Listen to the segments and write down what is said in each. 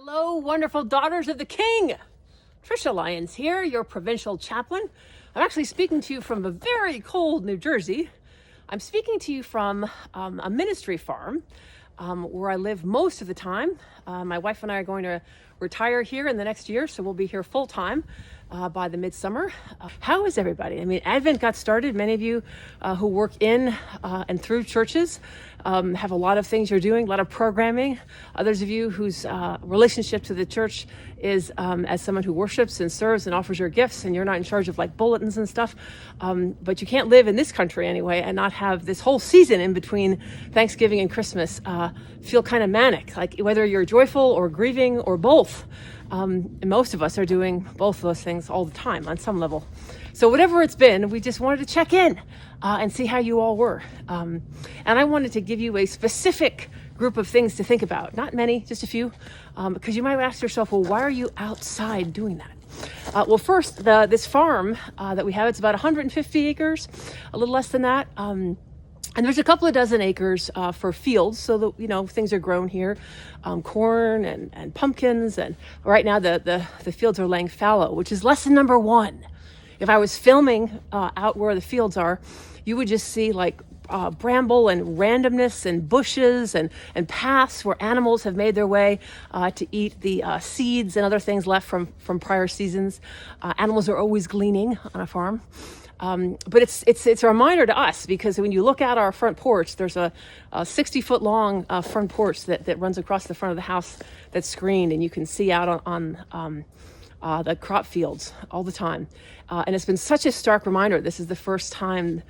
Hello, wonderful daughters of the King. Trisha Lyons here, your provincial chaplain. I'm actually speaking to you from a very cold New Jersey. I'm speaking to you from a ministry farm where I live most of the time. My wife and I are going to retire here in the next year, so we'll be here full time by the midsummer. How is everybody? I mean, Advent got started. Many of you who work in and through churches have a lot of things you're doing, a lot of programming. Others of you whose relationship to the church is as someone who worships and serves and offers your gifts, and you're not in charge of like bulletins and stuff. But you can't live in this country anyway and not have this whole season in between Thanksgiving and Christmas feel kind of manic, like whether you're joyful or grieving or both. And most of us are doing both of those things all the time on some level. So whatever it's been, we just wanted to check in and see how you all were. And I wanted to give you a specific group of things to think about. Not many, just a few, because you might ask yourself, well, why are you outside doing that? Well, first, this farm that we have, it's about 150 acres, a little less than that. And there's a couple of dozen acres for fields, so that, things are grown here, corn and pumpkins. And right now the fields are laying fallow, which is lesson number one. If I was filming out where the fields are, you would just see like bramble and randomness and bushes and paths where animals have made their way to eat the seeds and other things left from prior seasons. Animals are always gleaning on a farm. But it's a reminder to us, because when you look out our front porch, there's a 60-foot long front porch that runs across the front of the house that's screened, and you can see out on the crop fields all the time. And it's been such a stark reminder. This is the first time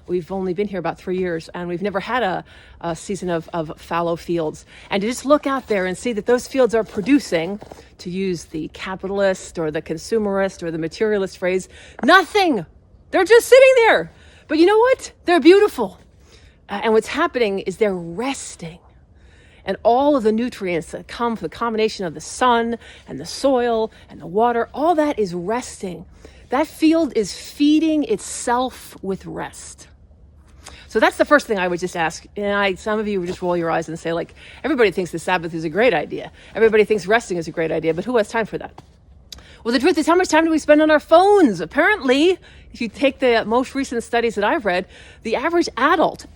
we've only been here about 3 years, and we've never had a season of fallow fields. And to just look out there and see that those fields are producing, to use the capitalist or the consumerist or the materialist phrase, nothing. They're just sitting there. But you know what? They're beautiful. And what's happening is they're resting. And all of the nutrients that come from the combination of the sun and the soil and the water, all that is resting. That field is feeding itself with rest. So that's the first thing I would just ask. And some of you would just roll your eyes and say, like, everybody thinks the Sabbath is a great idea. Everybody thinks resting is a great idea, but who has time for that? Well, the truth is, how much time do we spend on our phones? Apparently, if you take the most recent studies that I've read, the average adult,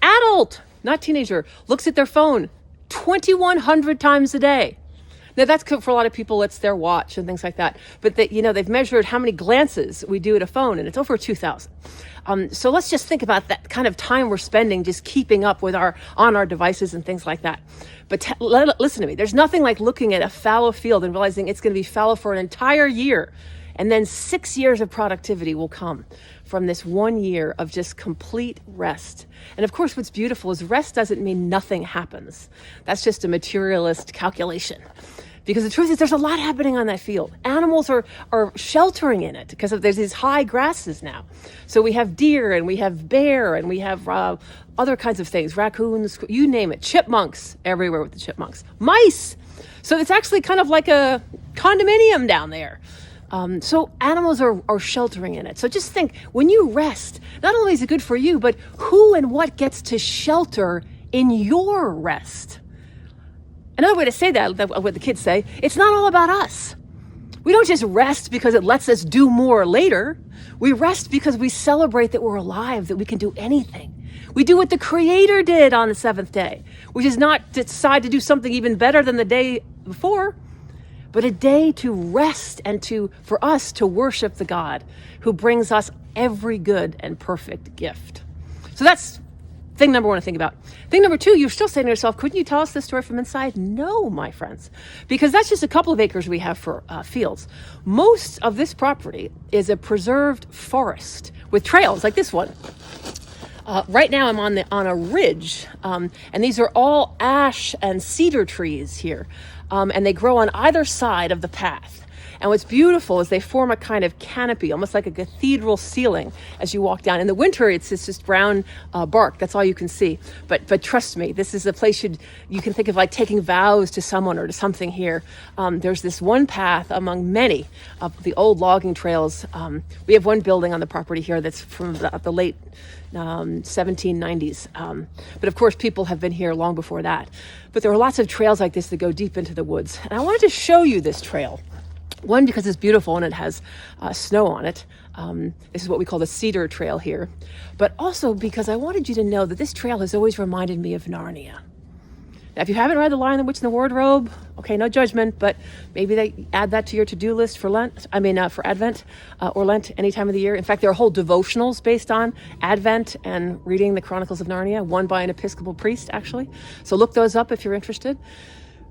not teenager, looks at their phone 2,100 times a day. Now, that's for a lot of people, it's their watch and things like that. But they've measured how many glances we do at a phone, and it's over 2,000. So let's just think about that kind of time we're spending just keeping up with on our devices and things like that. But listen to me. There's nothing like looking at a fallow field and realizing it's going to be fallow for an entire year. And then 6 years of productivity will come from this 1 year of just complete rest. And of course, what's beautiful is rest doesn't mean nothing happens. That's just a materialist calculation. Because the truth is, there's a lot happening on that field. Animals are sheltering in it because there's these high grasses now. So we have deer and we have bear and we have other kinds of things, raccoons, you name it, chipmunks everywhere with the chipmunks, mice. So it's actually kind of like a condominium down there. So animals are sheltering in it. So just think, when you rest, not only is it good for you, but who and what gets to shelter in your rest? Another way to say that, what the kids say, it's not all about us. We don't just rest because it lets us do more later. We rest because we celebrate that we're alive, that we can do anything. We do what the Creator did on the seventh day, which is not to decide to do something even better than the day before, but a day to rest and for us to worship the God who brings us every good and perfect gift. So that's thing number one to think about. Thing number two, you're still saying to yourself, couldn't you tell us this story from inside? No, my friends, because that's just a couple of acres we have for fields. Most of this property is a preserved forest with trails like this one. Right now I'm on a ridge, and these are all ash and cedar trees here, and they grow on either side of the path. And what's beautiful is they form a kind of canopy, almost like a cathedral ceiling as you walk down. In the winter, it's just brown bark. That's all you can see. But trust me, this is a place you can think of like taking vows to someone or to something here. There's this one path among many of the old logging trails. We have one building on the property here that's from the late 1790s. But of course, people have been here long before that. But there are lots of trails like this that go deep into the woods. And I wanted to show you this trail. One, because it's beautiful and it has snow on it. This is what we call the Cedar Trail here. But also because I wanted you to know that this trail has always reminded me of Narnia. Now, if you haven't read The Lion, the Witch, and the Wardrobe, okay, no judgment, but maybe they add that to your to-do list for Lent. For Advent or Lent, any time of the year. In fact, there are whole devotionals based on Advent and reading the Chronicles of Narnia, one by an Episcopal priest, actually. So look those up if you're interested.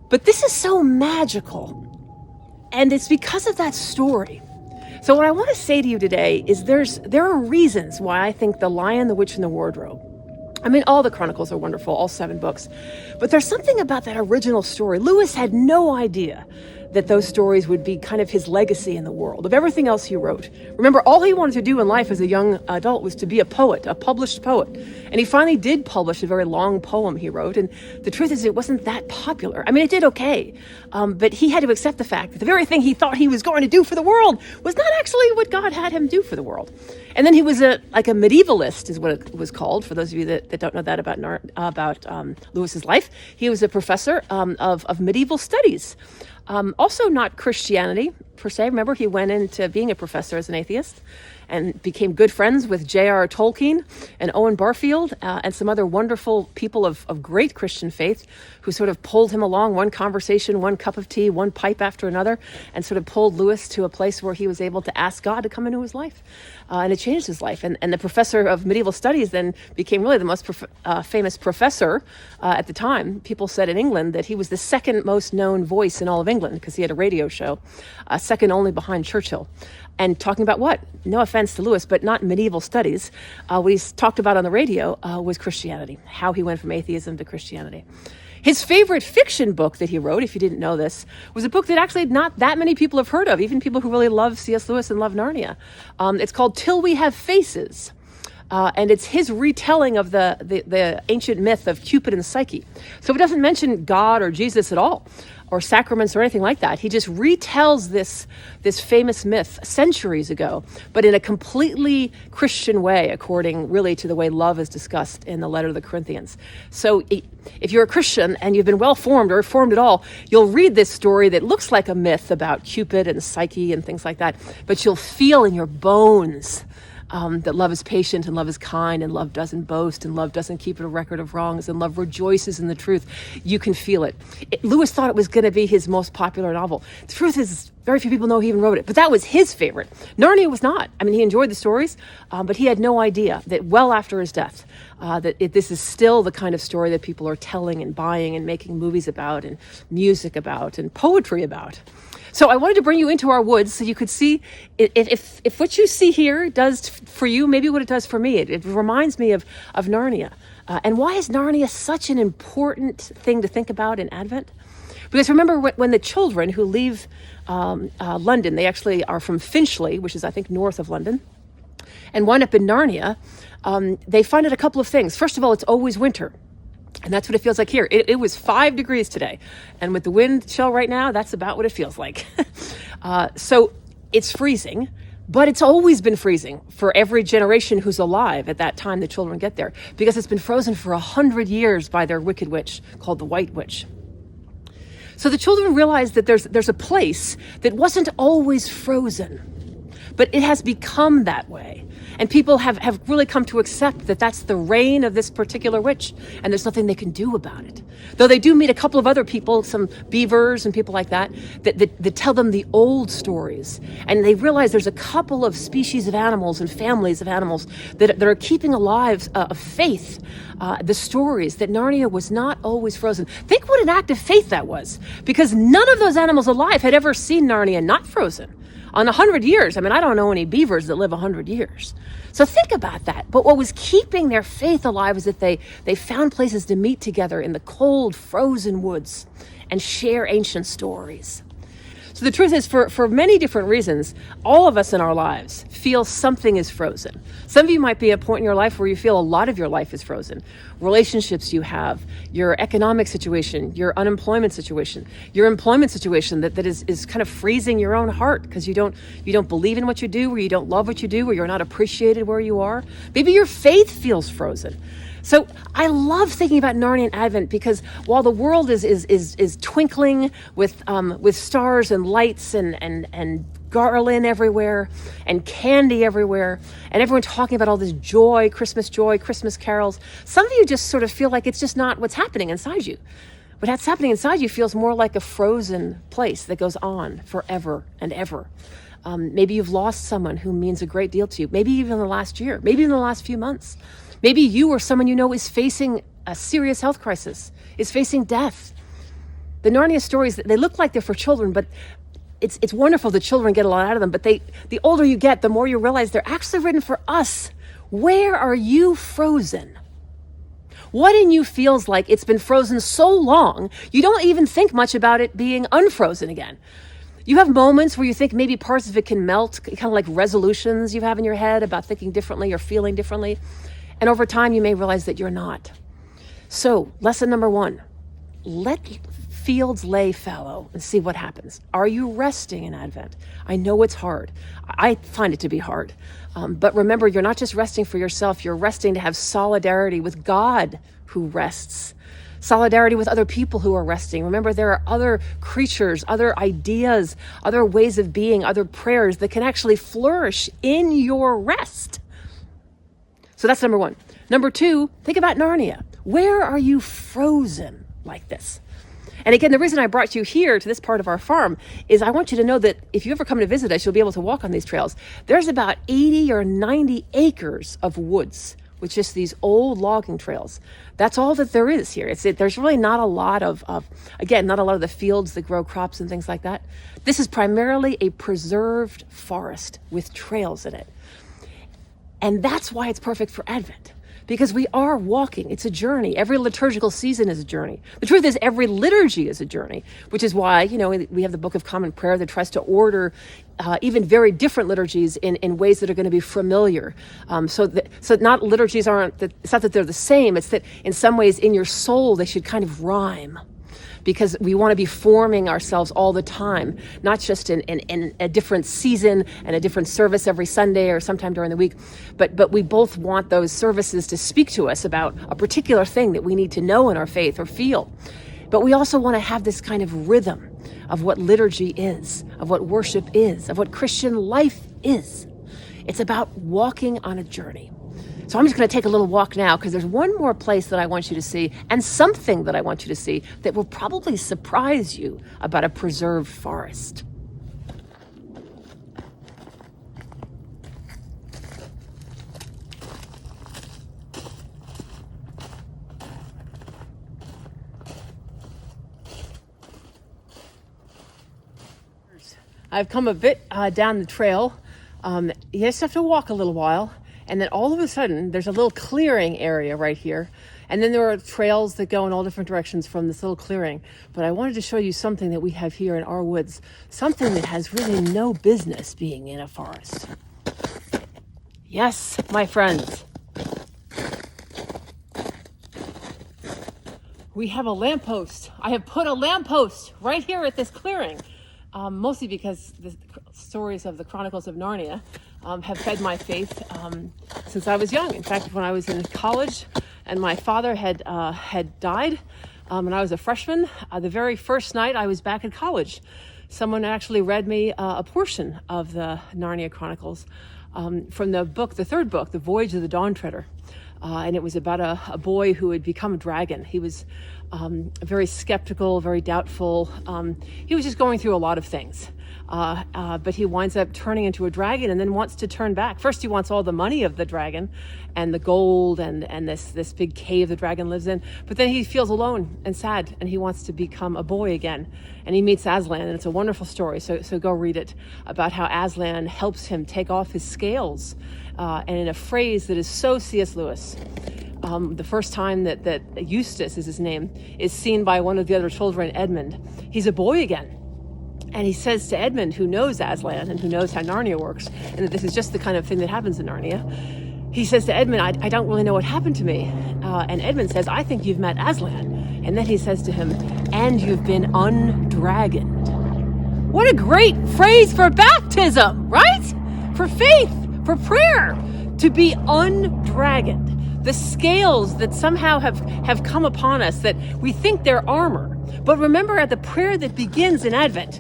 But this is so magical, and it's because of that story. So what I want to say to you today is there are reasons why I think The Lion, the Witch, and the Wardrobe, I mean, all the Chronicles are wonderful, all 7 books. But there's something about that original story. Lewis had no idea that those stories would be kind of his legacy in the world, of everything else he wrote. Remember, all he wanted to do in life as a young adult was to be a poet, a published poet. And he finally did publish a very long poem he wrote. And the truth is, it wasn't that popular. I mean, it did okay. But he had to accept the fact that the very thing he thought he was going to do for the world was not actually what God had him do for the world. And then he was a medievalist, is what it was called, for those of you that don't know that about Lewis's life. He was a professor of medieval studies. Also not Christianity, per se. Remember, he went into being a professor as an atheist and became good friends with J.R. Tolkien and Owen Barfield and some other wonderful people of great Christian faith who sort of pulled him along, one conversation, one cup of tea, one pipe after another, and sort of pulled Lewis to a place where he was able to ask God to come into his life. And it changed his life. And the professor of medieval studies then became really the most famous professor at the time. People said in England that he was the second most known voice in all of England because he had a radio show, second only behind Churchill. And talking about what? No offense to Lewis, but not medieval studies. What he's talked about on the radio was Christianity, how he went from atheism to Christianity. His favorite fiction book that he wrote, if you didn't know this, was a book that actually not that many people have heard of, even people who really love C.S. Lewis and love Narnia. It's called Till We Have Faces. And it's his retelling of the ancient myth of Cupid and Psyche. So it doesn't mention God or Jesus at all, or sacraments or anything like that. He just retells this famous myth centuries ago, but in a completely Christian way, according really to the way love is discussed in the letter to the Corinthians. So if you're a Christian and you've been well formed or formed at all, you'll read this story that looks like a myth about Cupid and Psyche and things like that, but you'll feel in your bones that love is patient and love is kind and love doesn't boast and love doesn't keep a record of wrongs and love rejoices in the truth. You can feel it. Lewis thought it was going to be his most popular novel. The truth is, very few people know he even wrote it, but that was his favorite. Narnia was not. I mean, he enjoyed the stories, but he had no idea that well after his death, this is still the kind of story that people are telling and buying and making movies about and music about and poetry about. So I wanted to bring you into our woods so you could see if what you see here does for you, maybe what it does for me. It reminds me of Narnia. And why is Narnia such an important thing to think about in Advent? Because remember when the children who leave London, they actually are from Finchley, which is I think north of London, and wind up in Narnia, they find out a couple of things. First of all, it's always winter. And that's what it feels like here. It was 5 degrees today. And with the wind chill right now, that's about what it feels like. So it's freezing, but it's always been freezing for every generation who's alive at that time the children get there, because it's been frozen for 100 years by their wicked witch called the White Witch. So the children realize that there's a place that wasn't always frozen, but it has become that way. And people have really come to accept that that's the reign of this particular witch, and there's nothing they can do about it. Though they do meet a couple of other people, some beavers and people like that tell them the old stories. And they realize there's a couple of species of animals and families of animals that are keeping alive of faith, the stories that Narnia was not always frozen. Think what an act of faith that was, because none of those animals alive had ever seen Narnia not frozen. On 100 years, I mean, I don't know any beavers that live 100 years. So think about that. But what was keeping their faith alive is that they found places to meet together in the cold, frozen woods and share ancient stories. So the truth is, for many different reasons, all of us in our lives feel something is frozen. Some of you might be at a point in your life where you feel a lot of your life is frozen. Relationships you have, your economic situation, your unemployment situation, your employment situation that is kind of freezing your own heart because you don't believe in what you do, or you don't love what you do, or you're not appreciated where you are. Maybe your faith feels frozen. So I love thinking about Narnia and Advent because while the world is twinkling with stars and lights and garland everywhere and candy everywhere and everyone talking about all this joy, Christmas carols, some of you just sort of feel like it's just not what's happening inside you. What's happening inside you feels more like a frozen place that goes on forever and ever. Maybe you've lost someone who means a great deal to you, maybe even in the last year, maybe in the last few months. Maybe you or someone you know is facing a serious health crisis, is facing death. The Narnia stories, they look like they're for children, but it's wonderful that children get a lot out of them. But the older you get, the more you realize they're actually written for us. Where are you frozen? What in you feels like it's been frozen so long, you don't even think much about it being unfrozen again? You have moments where you think maybe parts of it can melt, kind of like resolutions you have in your head about thinking differently or feeling differently. And over time, you may realize that you're not. So, lesson number 1, let fields lay fallow and see what happens. Are you resting in Advent? I know it's hard. I find it to be hard. But remember, you're not just resting for yourself. You're resting to have solidarity with God who rests. Solidarity with other people who are resting. Remember, there are other creatures, other ideas, other ways of being, other prayers that can actually flourish in your rest. So that's number 1. Number 2, think about Narnia. Where are you frozen like this? And again, the reason I brought you here to this part of our farm is I want you to know that if you ever come to visit us, you'll be able to walk on these trails. There's about 80 or 90 acres of woods with just these old logging trails. That's all that there is here. There's really not a lot of not a lot of the fields that grow crops and things like that. This is primarily a preserved forest with trails in it. And that's why it's perfect for Advent, because we are walking. It's a journey. Every liturgical season is a journey. The truth is, every liturgy is a journey, which is why, we have the Book of Common Prayer that tries to order even very different liturgies in ways that are going to be familiar. So not liturgies it's not that they're the same. It's that in some ways in your soul, they should kind of rhyme. Because we want to be forming ourselves all the time, not just in a different season and a different service every Sunday or sometime during the week, but we both want those services to speak to us about a particular thing that we need to know in our faith or feel. But we also want to have this kind of rhythm of what liturgy is, of what worship is, of what Christian life is. It's about walking on a journey. So I'm just going to take a little walk now because there's one more place that I want you to see and something that I want you to see that will probably surprise you about a preserved forest. I've come a bit down the trail. You just have to walk a little while. And then all of a sudden, there's a little clearing area right here. And then there are trails that go in all different directions from this little clearing. But I wanted to show you something that we have here in our woods, something that has really no business being in a forest. Yes, my friends. We have a lamppost. I have put a lamppost right here at this clearing, mostly because the stories of the Chronicles of Narnia have fed my faith since I was young. In fact, when I was in college and my father had died and I was a freshman, the very first night I was back at college, someone actually read me a portion of the Narnia Chronicles from the third book, The Voyage of the Dawn Treader. And it was about a boy who had become a dragon. He was very skeptical, very doubtful. He was just going through a lot of things. But he winds up turning into a dragon and then wants to turn back. First, he wants all the money of the dragon and the gold and this big cave the dragon lives in. But then he feels alone and sad and he wants to become a boy again. And he meets Aslan, and it's a wonderful story. So go read it about how Aslan helps him take off his scales. And in a phrase that is so C.S. Lewis, the first time that Eustace is his name, is seen by one of the other children, Edmund, he's a boy again. And he says to Edmund, who knows Aslan and who knows how Narnia works, and that this is just the kind of thing that happens in Narnia, he says to Edmund, I don't really know what happened to me. And Edmund says, I think you've met Aslan. And then he says to him, and you've been undragoned. What a great phrase for baptism, right? For faith, for prayer, to be undragoned. The scales that somehow have come upon us that we think they're armor. But remember, at the prayer that begins in Advent,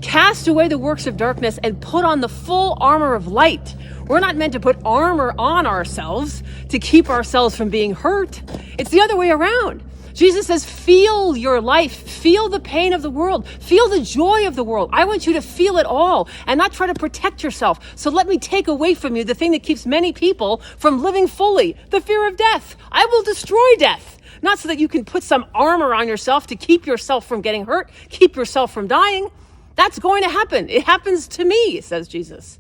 cast away the works of darkness and put on the full armor of light. We're not meant to put armor on ourselves to keep ourselves from being hurt. It's the other way around. Jesus says, feel your life, feel the pain of the world, feel the joy of the world. I want you to feel it all and not try to protect yourself. So let me take away from you the thing that keeps many people from living fully, the fear of death. I will destroy death. Not so that you can put some armor on yourself to keep yourself from getting hurt, keep yourself from dying. That's going to happen. It happens to me, says Jesus.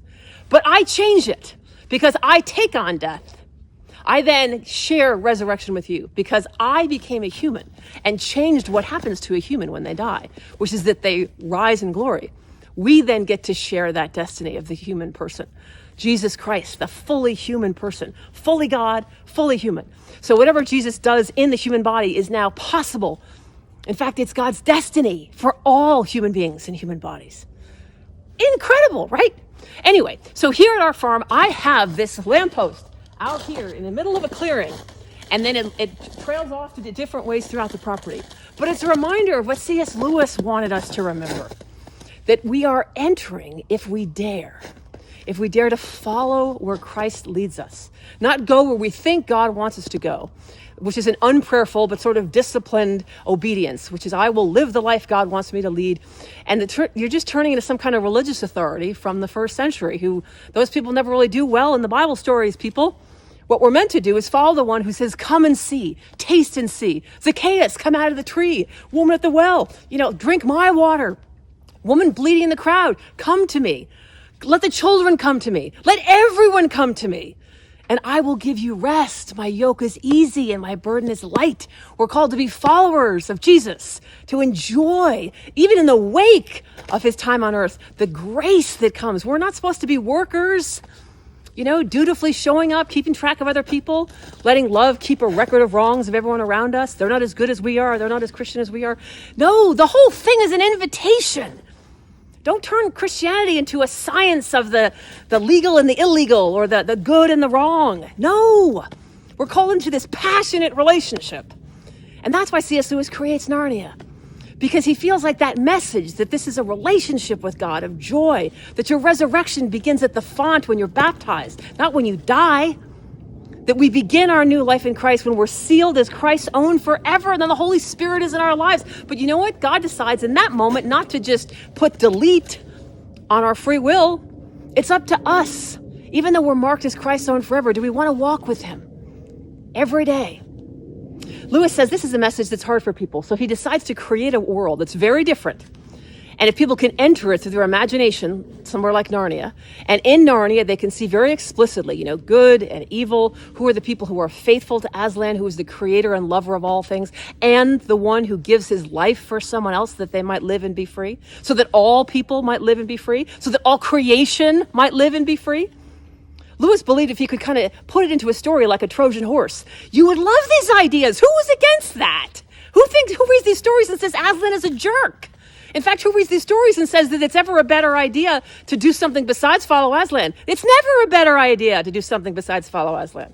But I change it because I take on death. I then share resurrection with you because I became a human and changed what happens to a human when they die, which is that they rise in glory. We then get to share that destiny of the human person. Jesus Christ, the fully human person, fully God, fully human. So whatever Jesus does in the human body is now possible. In fact, it's God's destiny for all human beings and human bodies. Incredible, right? Anyway, so here at our farm, I have this lamppost out here in the middle of a clearing, and then it trails off to the different ways throughout the property. But it's a reminder of what C.S. Lewis wanted us to remember, that we are entering if we dare to follow where Christ leads us, not go where we think God wants us to go, which is an unprayerful but sort of disciplined obedience, which is I will live the life God wants me to lead. And you're just turning into some kind of religious authority from the first century, who those people never really do well in the Bible stories, people. What we're meant to do is follow the one who says, come and see, taste and see. Zacchaeus, come out of the tree. Woman at the well, drink my water. Woman bleeding in the crowd, come to me. Let the children come to me. Let everyone come to me. And I will give you rest. My yoke is easy and my burden is light. We're called to be followers of Jesus, to enjoy, even in the wake of his time on earth, the grace that comes. We're not supposed to be workers, dutifully showing up, keeping track of other people, letting love keep a record of wrongs of everyone around us. They're not as good as we are. They're not as Christian as we are. No, the whole thing is an invitation. Don't turn Christianity into a science of the legal and the illegal or the good and the wrong. No, we're called into this passionate relationship. And that's why C.S. Lewis creates Narnia, because he feels like that message that this is a relationship with God of joy, that your resurrection begins at the font when you're baptized, not when you die. That we begin our new life in Christ when we're sealed as Christ's own forever, and then the Holy Spirit is in our lives. But you know what? God decides in that moment not to just put delete on our free will. It's up to us. Even though we're marked as Christ's own forever, do we want to walk with him every day? Lewis says this is a message that's hard for people, so he decides to create a world that's very different. And if people can enter it through their imagination, somewhere like Narnia, and in Narnia, they can see very explicitly, good and evil, who are the people who are faithful to Aslan, who is the creator and lover of all things, and the one who gives his life for someone else that they might live and be free, so that all people might live and be free, so that all creation might live and be free. Lewis believed if he could kind of put it into a story like a Trojan horse, you would love these ideas. Who was against that? Who reads these stories and says Aslan is a jerk? In fact, who reads these stories and says that it's ever a better idea to do something besides follow Aslan? It's never a better idea to do something besides follow Aslan.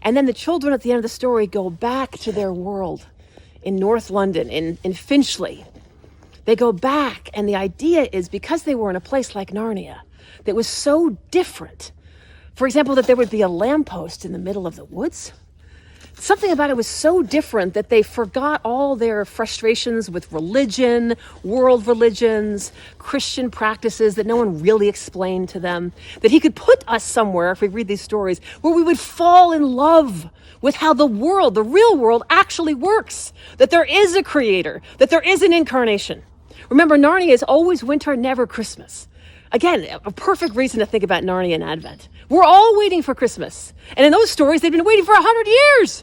And then the children at the end of the story go back to their world in North London, in Finchley. They go back, and the idea is because they were in a place like Narnia that was so different, for example, that there would be a lamppost in the middle of the woods. Something about it was so different that they forgot all their frustrations with religion, world religions, Christian practices that no one really explained to them, that he could put us somewhere, if we read these stories, where we would fall in love with how the world, the real world, actually works, that there is a creator, that there is an incarnation. Remember, Narnia is always winter, never Christmas. Again, a perfect reason to think about Narnia and Advent. We're all waiting for Christmas. And in those stories, they've been waiting for 100 years.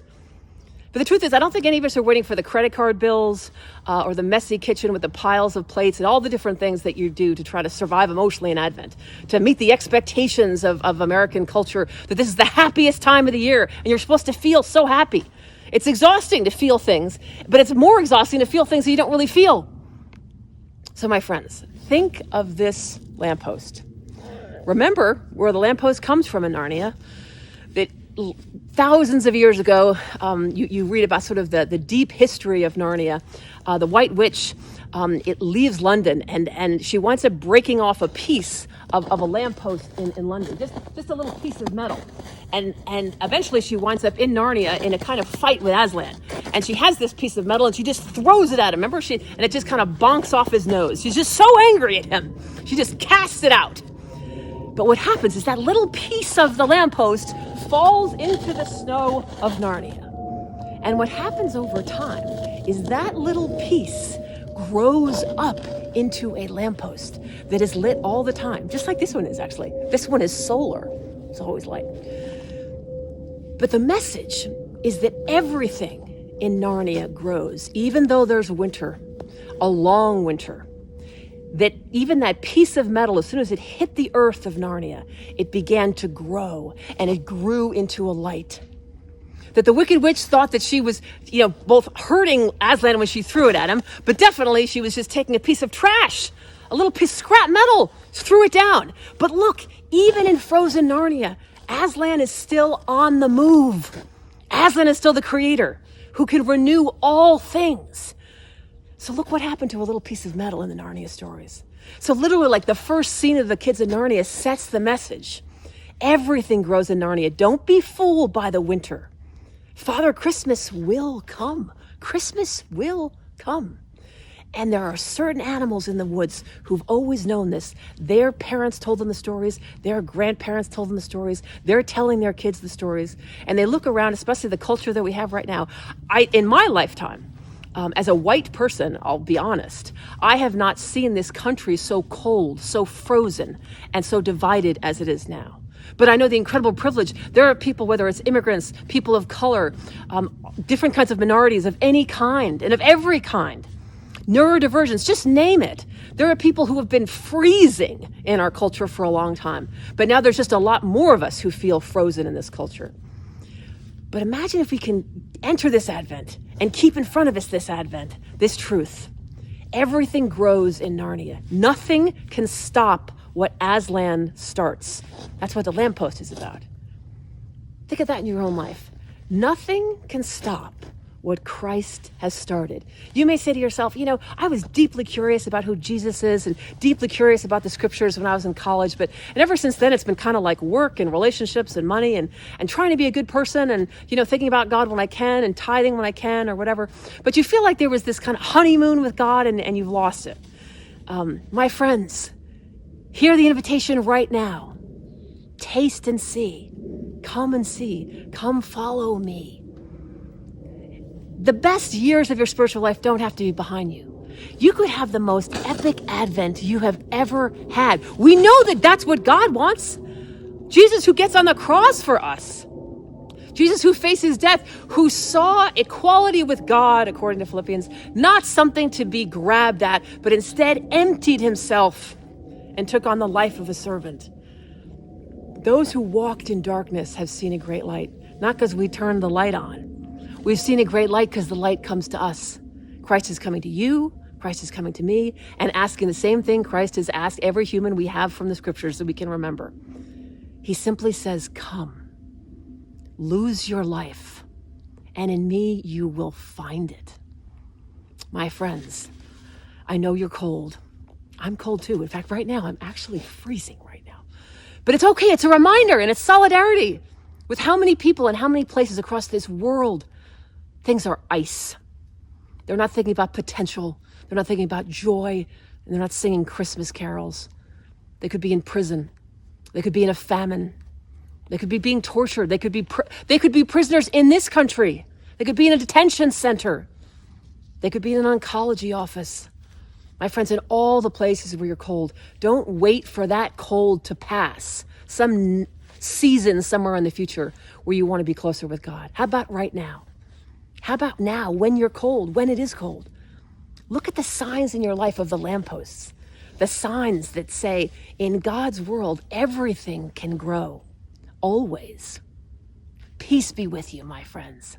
But the truth is, I don't think any of us are waiting for the credit card bills or the messy kitchen with the piles of plates and all the different things that you do to try to survive emotionally in Advent, to meet the expectations of American culture that this is the happiest time of the year and you're supposed to feel so happy. It's exhausting to feel things, but it's more exhausting to feel things that you don't really feel. So my friends, think of this lamppost. Remember where the lamppost comes from in Narnia, that thousands of years ago, you read about sort of the deep history of Narnia. The White Witch, it leaves London and she winds up breaking off a piece of a lamppost in London, just a little piece of metal. And eventually she winds up in Narnia in a kind of fight with Aslan. And she has this piece of metal and she just throws it at him. Remember? And it just kind of bonks off his nose. She's just so angry at him. She just casts it out. But what happens is that little piece of the lamppost falls into the snow of Narnia. And what happens over time is that little piece grows up into a lamppost that is lit all the time, just like this one is actually. This one is solar. It's always light. But the message is that everything in Narnia grows, even though there's winter, a long winter. That even that piece of metal, as soon as it hit the earth of Narnia, it began to grow and it grew into a light. That the Wicked Witch thought that she was, both hurting Aslan when she threw it at him, but definitely she was just taking a piece of trash, a little piece of scrap metal, threw it down. But look, even in frozen Narnia, Aslan is still on the move. Aslan is still the creator who can renew all things. So look what happened to a little piece of metal in the Narnia stories. So literally, like the first scene of the kids in Narnia sets the message. Everything grows in Narnia. Don't be fooled by the winter. Father Christmas will come. Christmas will come. And there are certain animals in the woods who've always known this. Their parents told them the stories. Their grandparents told them the stories. They're telling their kids the stories. And they look around, especially the culture that we have right now. In my lifetime, as a white person, I'll be honest, I have not seen this country so cold, so frozen, and so divided as it is now. But I know the incredible privilege. There are people, whether it's immigrants, people of color, different kinds of minorities of any kind and of every kind, neurodivergence, just name it. There are people who have been freezing in our culture for a long time. But now there's just a lot more of us who feel frozen in this culture. But imagine if we can enter this Advent and keep in front of us this Advent, this truth. Everything grows in Narnia. Nothing can stop what Aslan starts. That's what the lamppost is about. Think of that in your own life. Nothing can stop what Christ has started. You may say to yourself, I was deeply curious about who Jesus is and deeply curious about the scriptures when I was in college, and ever since then it's been kind of like work and relationships and money and trying to be a good person and, thinking about God when I can and tithing when I can or whatever. But you feel like there was this kind of honeymoon with God and you've lost it. My friends, hear the invitation right now. Taste and see. Come and see. Come follow me. The best years of your spiritual life don't have to be behind you. You could have the most epic Advent you have ever had. We know that that's what God wants. Jesus who gets on the cross for us. Jesus who faces death, who saw equality with God, according to Philippians, not something to be grabbed at, but instead emptied himself and took on the life of a servant. Those who walked in darkness have seen a great light, not because we turned the light on. We've seen a great light because the light comes to us. Christ is coming to you, Christ is coming to me, and asking the same thing Christ has asked every human we have from the scriptures that we can remember. He simply says, come, lose your life, and in me you will find it. My friends, I know you're cold. I'm cold too. In fact, right now, I'm actually freezing right now. But it's okay. It's a reminder and it's solidarity with how many people and how many places across this world things are ice. They're not thinking about potential. They're not thinking about joy. And they're not singing Christmas carols. They could be in prison. They could be in a famine. They could be being tortured. They could be prisoners in this country. They could be in a detention center. They could be in an oncology office. My friends, in all the places where you're cold, don't wait for that cold to pass. Some season somewhere in the future where you want to be closer with God. How about right now? How about now, when you're cold, when it is cold? Look at the signs in your life of the lampposts, the signs that say, in God's world, everything can grow, always. Peace be with you, my friends.